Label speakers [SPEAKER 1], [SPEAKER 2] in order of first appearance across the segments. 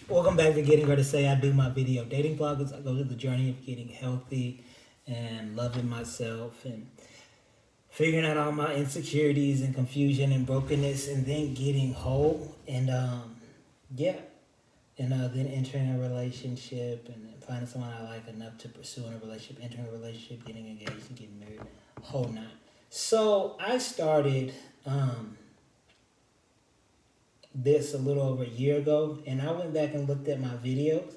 [SPEAKER 1] Welcome back to Getting Her to Say. I do my video dating vlogs. I go through the journey of getting healthy and loving myself and figuring out all my insecurities and confusion and brokenness and then getting whole and yeah and then entering a relationship and then finding someone I like enough to pursue in a relationship, entering a relationship, getting engaged and getting married, whole nine. So I started this a little over a year ago, and I went back and looked at my videos,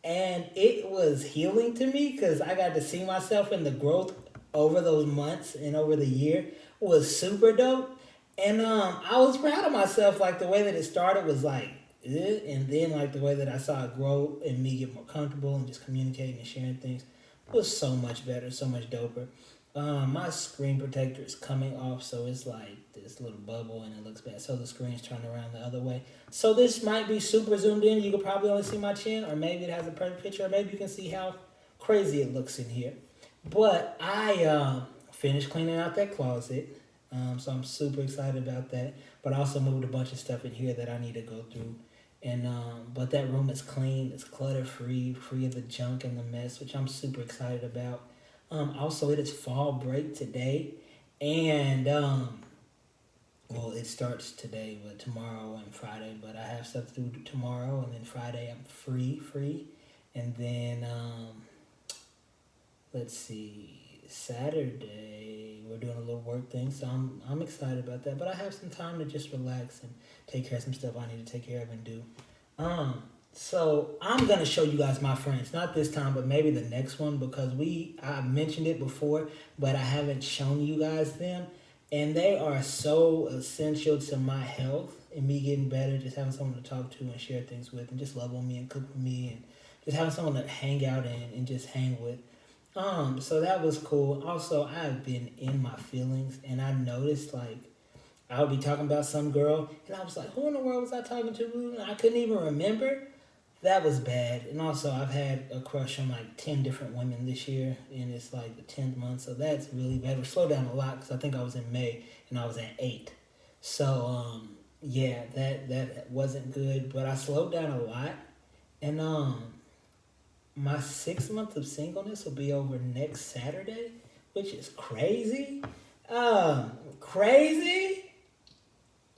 [SPEAKER 1] and it was healing to me because I got to see myself in the growth over those months and over the year was super dope. And I was proud of myself. Like the way that it started was like, and then like the way that I saw it grow and me get more comfortable and just communicating and sharing things was so much better, so much doper. My screen protector is coming off, so it's like this little bubble and it looks bad. So the screen's turned around the other way. So this might be super zoomed in. You could probably only see my chin, or maybe it has a perfect picture, or maybe you can see how crazy it looks in here. But I finished cleaning out that closet, so I'm super excited about that. But I also moved a bunch of stuff in here that I need to go through. And but that room is clean, it's clutter free, free of the junk and the mess, which I'm super excited about. Also, it is fall break today, and well, it starts today, but tomorrow and Friday. But I have stuff to do tomorrow, and then Friday I'm free, and then let's see, Saturday we're doing a little work thing, so I'm excited about that. But I have some time to just relax and take care of some stuff I need to take care of and do. Um, so I'm gonna show you guys my friends, not this time, but maybe the next one because I mentioned it before, but I haven't shown you guys them, and they are so essential to my health and me getting better. Just having someone to talk to and share things with, and just love on me and cook with me, and just having someone to hang out and just hang with. So that was cool. Also, I've been in my feelings, and I noticed like I would be talking about some girl, and I was like, who in the world was I talking to? And I couldn't even remember. That was bad. And also, I've had a crush on like 10 different women this year, and it's like the 10th month, so that's really bad. We slowed down a lot because I think I was in May, and I was at 8. So, yeah, that wasn't good, but I slowed down a lot. And my 6 month of singleness will be over next Saturday, which is crazy. Crazy.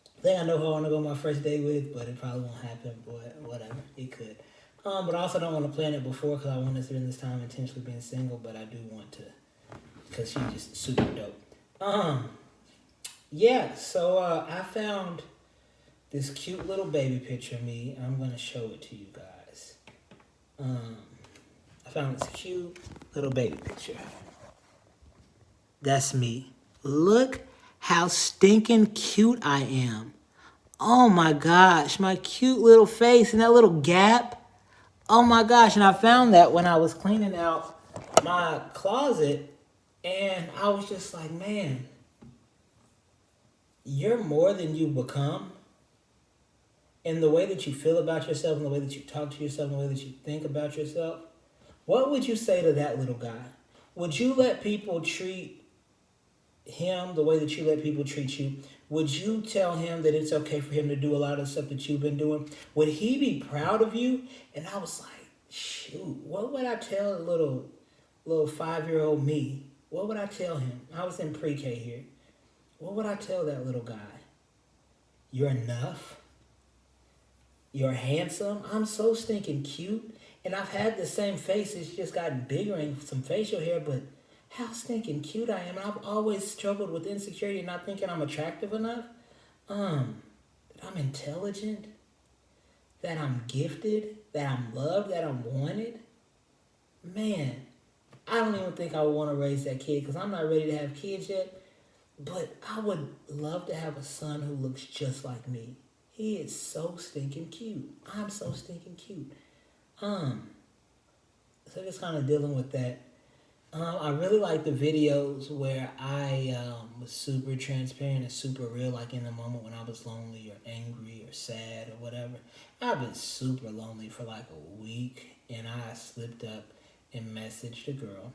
[SPEAKER 1] I think I know who I want to go on my first date with, but it probably won't happen. But whatever, it could. But I also don't want to plan it before because I want to spend this time intentionally being single. But I do want to because she's just super dope. Yeah. So I found this cute little baby picture of me. I'm gonna show it to you guys. Um, I found this cute little baby picture. That's me. Look how stinking cute I am. Oh my gosh, my cute little face and that little gap. Oh my gosh, and I found that when I was cleaning out my closet, and I was just like, man, you're more than you become. And the way that you feel about yourself, and the way that you talk to yourself, and the way that you think about yourself, what would you say to that little guy? Would you let people treat him the way that you let people treat you? Would you tell him that it's okay for him to do a lot of stuff that you've been doing? Would he be proud of you? And I was like, shoot, what would I tell a little 5-year-old me? What would I tell him? I was in pre-K here. What would I tell that little guy? You're enough. You're handsome. I'm so stinking cute. And I've had the same face. It's just gotten bigger and some facial hair, but how stinking cute I am. And I've always struggled with insecurity and not thinking I'm attractive enough. That I'm intelligent, that I'm gifted, that I'm loved, that I'm wanted. Man, I don't even think I would want to raise that kid because I'm not ready to have kids yet. But I would love to have a son who looks just like me. He is so stinking cute. I'm so stinking cute. So just kind of dealing with that. I really like the videos where I was super transparent and super real, like in the moment when I was lonely or angry or sad or whatever. I've been super lonely for like a week, and I slipped up and messaged a girl.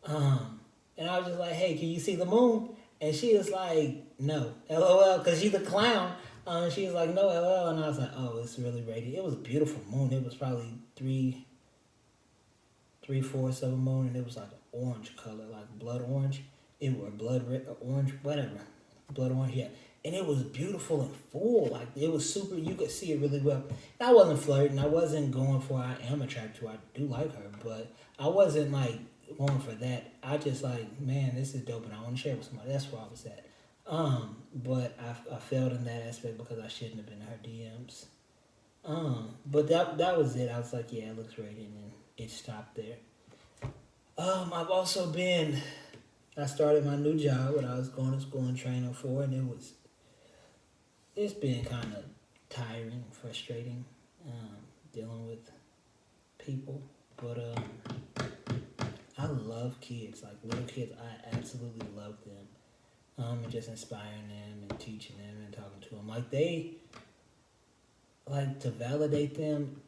[SPEAKER 1] And I was just like, hey, can you see the moon? And she was like, no, LOL, because she's a clown. She was like, no LL, and I was like, oh, it's really radiant. It was a beautiful moon. It was probably three-fourths of a moon, and it was like an orange color, like blood orange. It were blood red, orange, whatever, blood orange, yeah. And it was beautiful and full. Like it was super. You could see it really well. And I wasn't flirting. I wasn't going for. I am attracted to her. I do like her, but I wasn't like going for that. I just like, man, this is dope, and I want to share it with somebody. That's where I was at. But I failed in that aspect because I shouldn't have been in her DMs. But that was it. I was like, yeah, it looks radiant, and it stopped there. I've also been. I started my new job, what I was going to school and training for, and it's been kind of tiring, frustrating, dealing with people. But I love kids, like little kids. I absolutely love them. And just inspiring them and teaching them and talking to them. Like they, like to validate them.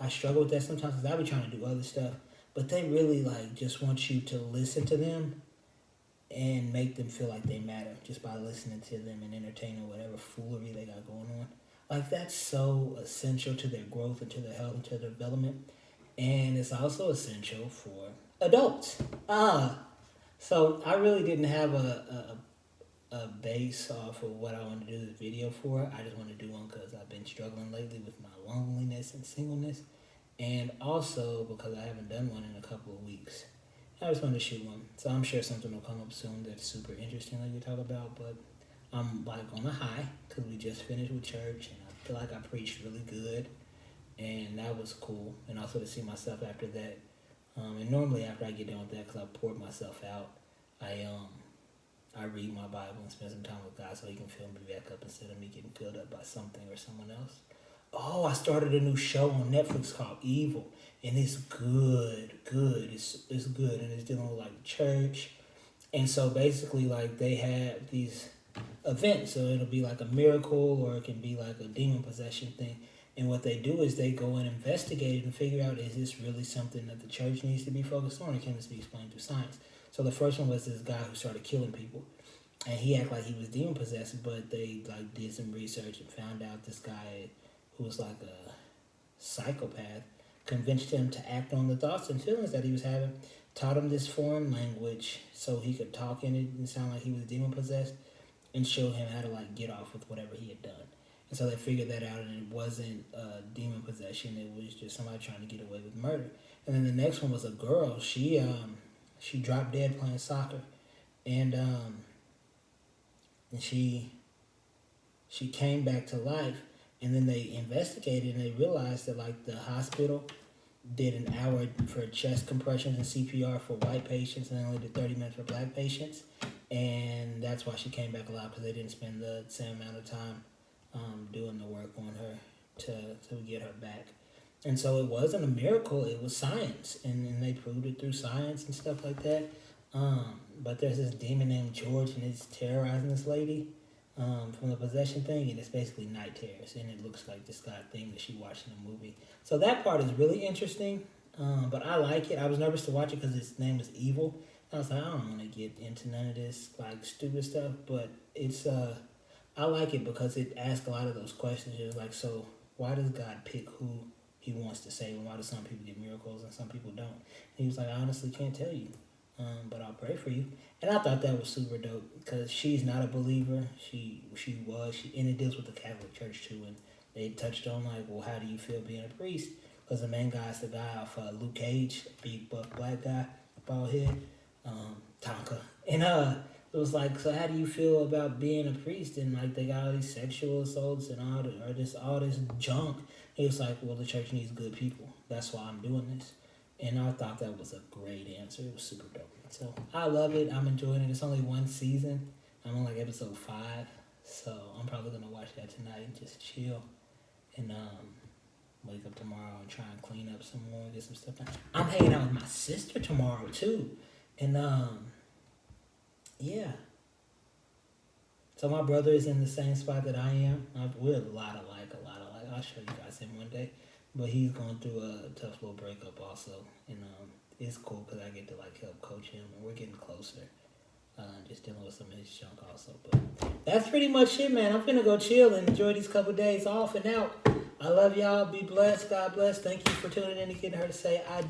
[SPEAKER 1] I struggle with that sometimes because I be trying to do other stuff, but they really like just want you to listen to them and make them feel like they matter just by listening to them and entertaining whatever foolery they got going on. Like that's so essential to their growth and to their health and to their development. And it's also essential for adults. So I really didn't have a base off of what I wanted to do the video for. I just wanted to do one because I've been struggling lately with my loneliness and singleness. And also because I haven't done one in a couple of weeks. I just wanted to shoot one. So I'm sure something will come up soon that's super interesting that you talk about. But I'm like on a high because we just finished with church and I feel like I preached really good. And that was cool. And also to see myself after that. And normally after I get done with that, because I poured myself out, I read my Bible and spend some time with God so He can fill me back up instead of me getting filled up by something or someone else. Oh, I started a new show on Netflix called Evil, and it's good. It's good, and it's dealing with like church, and so basically like they have these events, so it'll be like a miracle or it can be like a demon possession thing. And what they do is they go and investigate it and figure out, is this really something that the church needs to be focused on, or can this be explained through science? So the first one was this guy who started killing people, and he acted like he was demon possessed, but they like did some research and found out this guy who was like a psychopath convinced him to act on the thoughts and feelings that he was having, taught him this foreign language so he could talk in it and sound like he was demon possessed, and showed him how to like get off with whatever he had done. And so they figured that out, and it wasn't demon possession. It was just somebody trying to get away with murder. And then the next one was a girl. She dropped dead playing soccer, and she came back to life. And then they investigated, and they realized that like the hospital did an hour for chest compressions and CPR for white patients, and they only did 30 minutes for black patients. And that's why she came back alive, because they didn't spend the same amount of time doing the work on her to get her back. And so it wasn't a miracle, it was science. And they proved it through science and stuff like that. But there's this demon named George, and it's terrorizing this lady from the possession thing, and it's basically night terrors. And it looks like this guy thing that she watched in the movie. So that part is really interesting, but I like it. I was nervous to watch it because its name was Evil. I was like, I don't want to get into none of this like stupid stuff, but it's I like it because it asks a lot of those questions. It's like, so why does God pick who He wants to save, and why do some people get miracles and some people don't? And he was like, I honestly can't tell you, but I'll pray for you. And I thought that was super dope because she's not a believer. She and it deals with the Catholic Church too. And they touched on like, well, how do you feel being a priest? Because the main guy is the guy off Luke Cage, big buff black guy, bald head. Tonka. And it was like, so how do you feel about being a priest? And like they got all these sexual assaults and all this junk. He was like, well, the church needs good people. That's why I'm doing this. And I thought that was a great answer. It was super dope. So I love it. I'm enjoying it. It's only one season. I'm on like episode 5. So I'm probably gonna watch that tonight and just chill. And wake up tomorrow and try and clean up some more, get some stuff done. I'm hanging out with my sister tomorrow too. And yeah. So my brother is in the same spot that I am. We're a lot alike. I'll show you guys him one day. But he's going through a tough little breakup also. And it's cool because I get to like help coach him, and we're getting closer. Just dealing with some of his junk also. But that's pretty much it, man. I'm finna go chill and enjoy these couple days off and out. I love y'all. Be blessed. God bless. Thank you for tuning in and getting her to say I